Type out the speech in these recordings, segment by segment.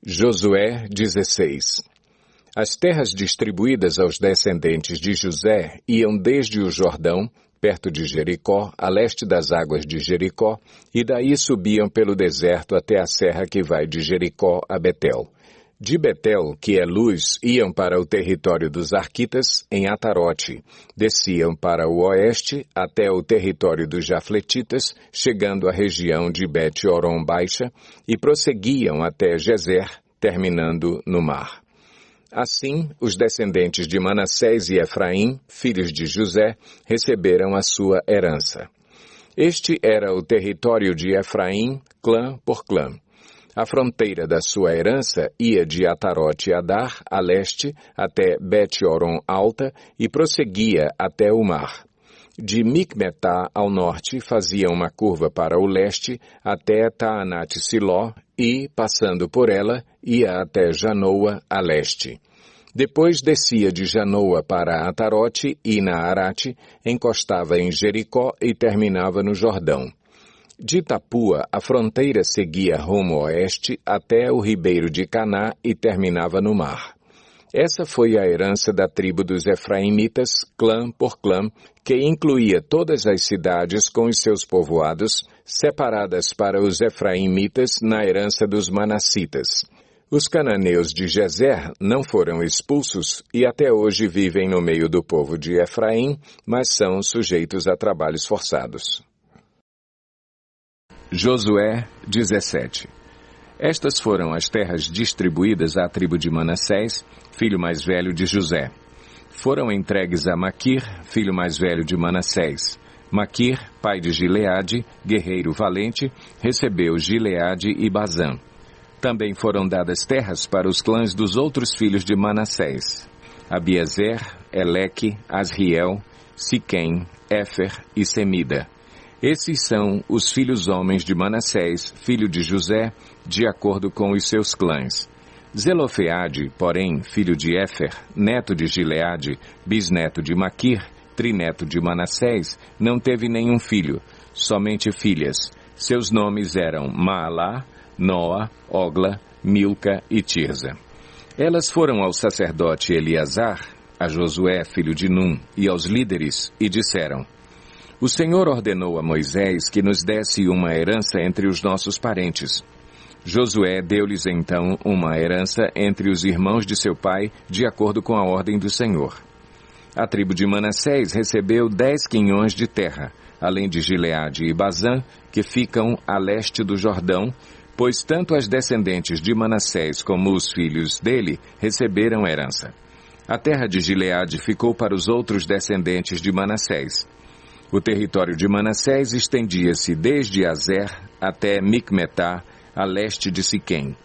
Josué 16. As terras distribuídas aos descendentes de José iam desde o Jordão, perto de Jericó, a leste das águas de Jericó, e daí subiam pelo deserto até a serra que vai de Jericó a Betel. De Betel, que é luz, iam para o território dos Arquitas, em Atarote. Desciam para o oeste, até o território dos Jafletitas, chegando à região de Bet-Horon Baixa, e prosseguiam até Gezer, terminando no mar. Assim, os descendentes de Manassés e Efraim, filhos de José, receberam a sua herança. Este era o território de Efraim, clã por clã. A fronteira da sua herança ia de Atarote-Adar, a leste, até Bet-Horon Alta e prosseguia até o mar. De Micmetá ao norte fazia uma curva para o leste até Taanat-Siló e, passando por ela, ia até Janoa, a leste. Depois descia de Janoa para Atarote e Naarate, encostava em Jericó e terminava no Jordão. De Tapua, a fronteira seguia rumo oeste até o ribeiro de Caná e terminava no mar. Essa foi a herança da tribo dos Efraimitas, clã por clã, que incluía todas as cidades com os seus povoados, separadas para os Efraimitas na herança dos Manassitas. Os cananeus de Gezer não foram expulsos e até hoje vivem no meio do povo de Efraim, mas são sujeitos a trabalhos forçados. Josué 17. Estas foram as terras distribuídas à tribo de Manassés, filho mais velho de José. Foram entregues a Maquir, filho mais velho de Manassés. Maquir, pai de Gileade, guerreiro valente, recebeu Gileade e Bazã. Também foram dadas terras para os clãs dos outros filhos de Manassés: Abiezer, Eleque, Asriel, Siquém, Éfer e Semida. Esses são os filhos homens de Manassés, filho de José, de acordo com os seus clãs. Zelofeade, porém, filho de Éfer, neto de Gileade, bisneto de Maquir, trineto de Manassés, não teve nenhum filho, somente filhas. Seus nomes eram Maalá, Noa, Ogla, Milca e Tirza. Elas foram ao sacerdote Eleazar, a Josué, filho de Num, e aos líderes, e disseram: O Senhor ordenou a Moisés que nos desse uma herança entre os nossos parentes. Josué deu-lhes então uma herança entre os irmãos de seu pai, de acordo com a ordem do Senhor. A tribo de Manassés recebeu 10 quinhões de terra, além de Gileade e Bazã, que ficam a leste do Jordão, pois tanto as descendentes de Manassés como os filhos dele receberam herança. A terra de Gileade ficou para os outros descendentes de Manassés. O território de Manassés estendia-se desde Azer até Micmetá, a leste de Siquém.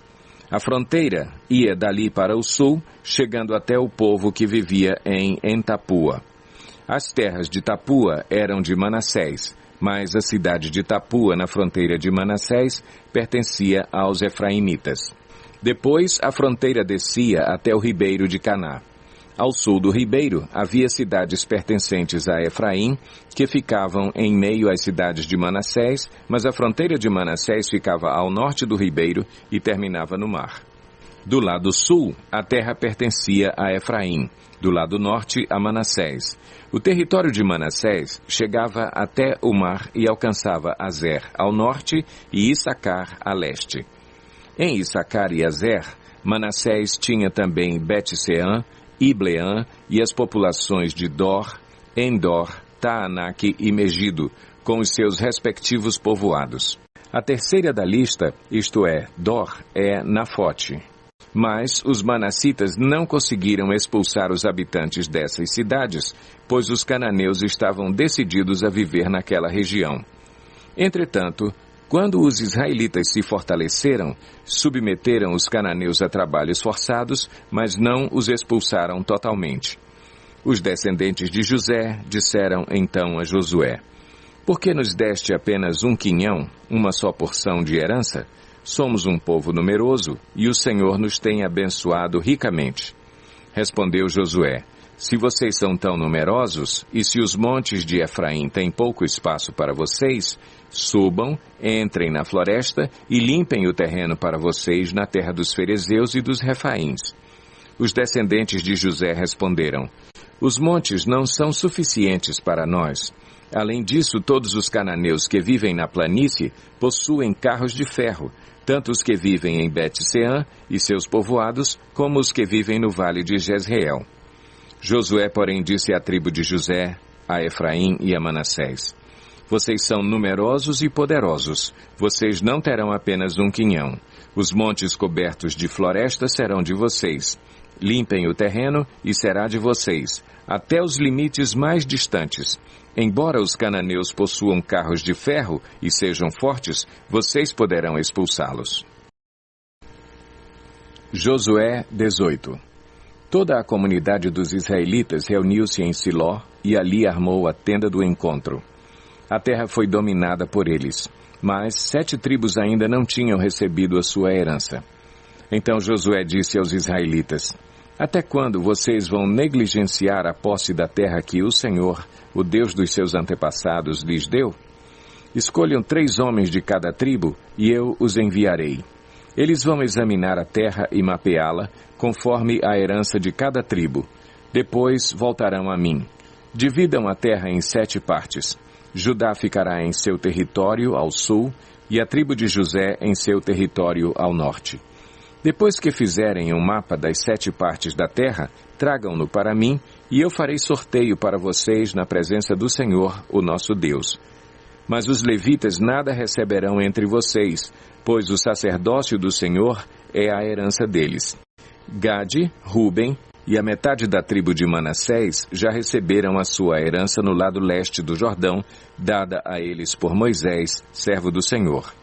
A fronteira ia dali para o sul, chegando até o povo que vivia em Tapua. As terras de Tapua eram de Manassés, mas a cidade de Tapua, na fronteira de Manassés, pertencia aos Efraimitas. Depois, a fronteira descia até o ribeiro de Caná. Ao sul do ribeiro, havia cidades pertencentes a Efraim, que ficavam em meio às cidades de Manassés, mas a fronteira de Manassés ficava ao norte do ribeiro e terminava no mar. Do lado sul, a terra pertencia a Efraim, do lado norte a Manassés. O território de Manassés chegava até o mar e alcançava Azer ao norte e Issacar a leste. Em Issacar e Azer, Manassés tinha também Bet-Seã, Ibleã e as populações de Dor, Endor, Taanaque e Megido, com os seus respectivos povoados. A terceira da lista, isto é, Dor, é Nafote. Mas os manassitas não conseguiram expulsar os habitantes dessas cidades, pois os cananeus estavam decididos a viver naquela região. Entretanto, quando os israelitas se fortaleceram, submeteram os cananeus a trabalhos forçados, mas não os expulsaram totalmente. Os descendentes de José disseram então a Josué: Por que nos deste apenas um quinhão, uma só porção de herança? Somos um povo numeroso e o Senhor nos tem abençoado ricamente. Respondeu Josué: Se vocês são tão numerosos, e se os montes de Efraim têm pouco espaço para vocês, subam, entrem na floresta e limpem o terreno para vocês na terra dos ferezeus e dos refaíns. Os descendentes de José responderam: os montes não são suficientes para nós. Além disso, todos os cananeus que vivem na planície possuem carros de ferro, tanto os que vivem em Bet-Seã e seus povoados, como os que vivem no vale de Jezreel. Josué, porém, disse à tribo de José, a Efraim e a Manassés: vocês são numerosos e poderosos. Vocês não terão apenas um quinhão. Os montes cobertos de floresta serão de vocês. Limpem o terreno e será de vocês, até os limites mais distantes. Embora os cananeus possuam carros de ferro e sejam fortes, vocês poderão expulsá-los. Josué 18. Toda a comunidade dos israelitas reuniu-se em Siló e ali armou a tenda do encontro. A terra foi dominada por eles, mas 7 tribos ainda não tinham recebido a sua herança. Então Josué disse aos israelitas: até quando vocês vão negligenciar a posse da terra que o Senhor, o Deus dos seus antepassados, lhes deu? Escolham 3 homens de cada tribo e eu os enviarei. Eles vão examinar a terra e mapeá-la, conforme a herança de cada tribo. Depois voltarão a mim. Dividam a terra em 7 partes. Judá ficará em seu território ao sul e a tribo de José em seu território ao norte. Depois que fizerem um mapa das 7 partes da terra, tragam-no para mim e eu farei sorteio para vocês na presença do Senhor, o nosso Deus. Mas os levitas nada receberão entre vocês, pois o sacerdócio do Senhor é a herança deles. Gade, Ruben e a metade da tribo de Manassés já receberam a sua herança no lado leste do Jordão, dada a eles por Moisés, servo do Senhor.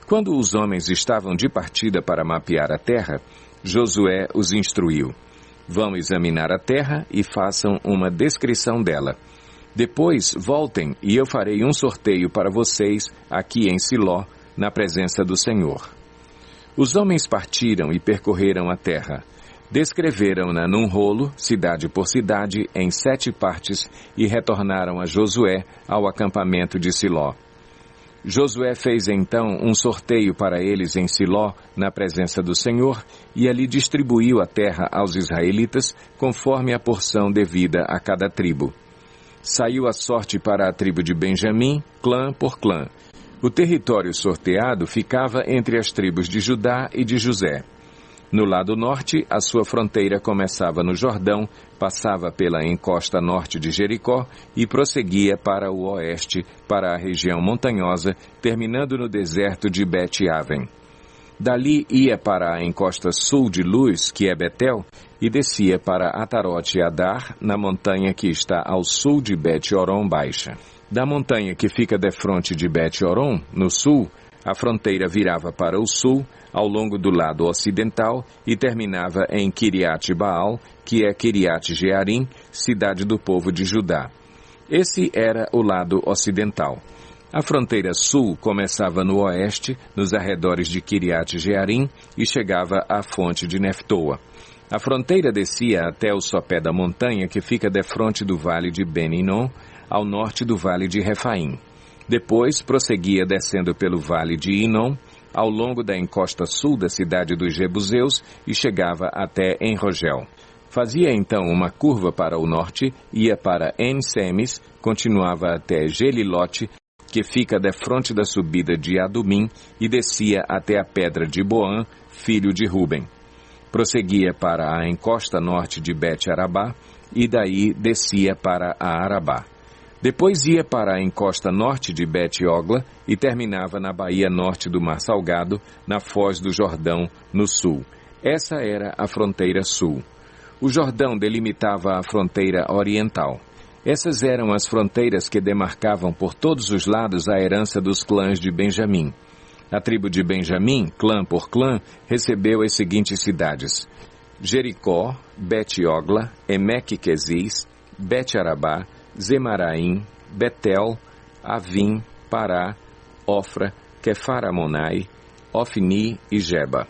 Quando os homens estavam de partida para mapear a terra, Josué os instruiu: vão examinar a terra e façam uma descrição dela. Depois voltem e eu farei um sorteio para vocês aqui em Siló, na presença do Senhor. Os homens partiram e percorreram a terra. Descreveram-na num rolo, cidade por cidade, em 7 partes, e retornaram a Josué ao acampamento de Siló. Josué fez então um sorteio para eles em Siló, na presença do Senhor, e ali distribuiu a terra aos israelitas, conforme a porção devida a cada tribo. Saiu a sorte para a tribo de Benjamim, clã por clã. O território sorteado ficava entre as tribos de Judá e de José. No lado norte, a sua fronteira começava no Jordão, passava pela encosta norte de Jericó e prosseguia para o oeste, para a região montanhosa, terminando no deserto de Bet-Aven. Dali ia para a encosta sul de Luz, que é Betel, e descia para Atarote-Adar, na montanha que está ao sul de Bet-Horon Baixa. Da montanha que fica defronte de Bet-Horon, no sul, a fronteira virava para o sul, ao longo do lado ocidental, e terminava em Kiriat-Baal, que é Kiriat-Jearim, cidade do povo de Judá. Esse era o lado ocidental. A fronteira sul começava no oeste, nos arredores de Kiriat-Jearim, e chegava à fonte de Neftoa. A fronteira descia até o sopé da montanha que fica defronte do vale de Ben-Hinom, ao norte do vale de Refaim. Depois prosseguia descendo pelo vale de Hinom, ao longo da encosta sul da cidade dos Jebuseus e chegava até Enrogel. Fazia então uma curva para o norte, ia para En-Semes, continuava até Gelilote, que fica defronte da subida de Adumim, e descia até a pedra de Boã, filho de Ruben. Prosseguia para a encosta norte de Bet-Arabá, e daí descia para a Arabá. Depois ia para a encosta norte de Bet-Ogla e terminava na baía norte do Mar Salgado, na foz do Jordão, no sul. Essa era a fronteira sul. O Jordão delimitava a fronteira oriental. Essas eram as fronteiras que demarcavam por todos os lados a herança dos clãs de Benjamim. A tribo de Benjamim, clã por clã, recebeu as seguintes cidades: Jericó, Bet-Ogla, Emeque-Quezis, Bet-Arabá, Zemaraim, Betel, Avim, Pará, Ofra, Quefar-Amonai, Ofni e Geba.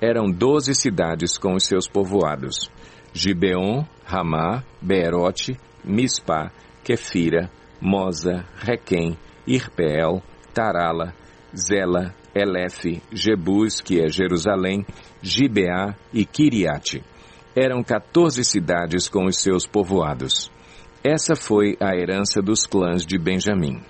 Eram 12 cidades com os seus povoados. Gibeon, Ramá, Beerote, Mispá, Quefira, Moza, Requém, Irpeel, Tarala, Zela, Elefe, Jebus, que é Jerusalém, Gibeá e Quiriate. Eram 14 cidades com os seus povoados. Essa foi a herança dos clãs de Benjamim.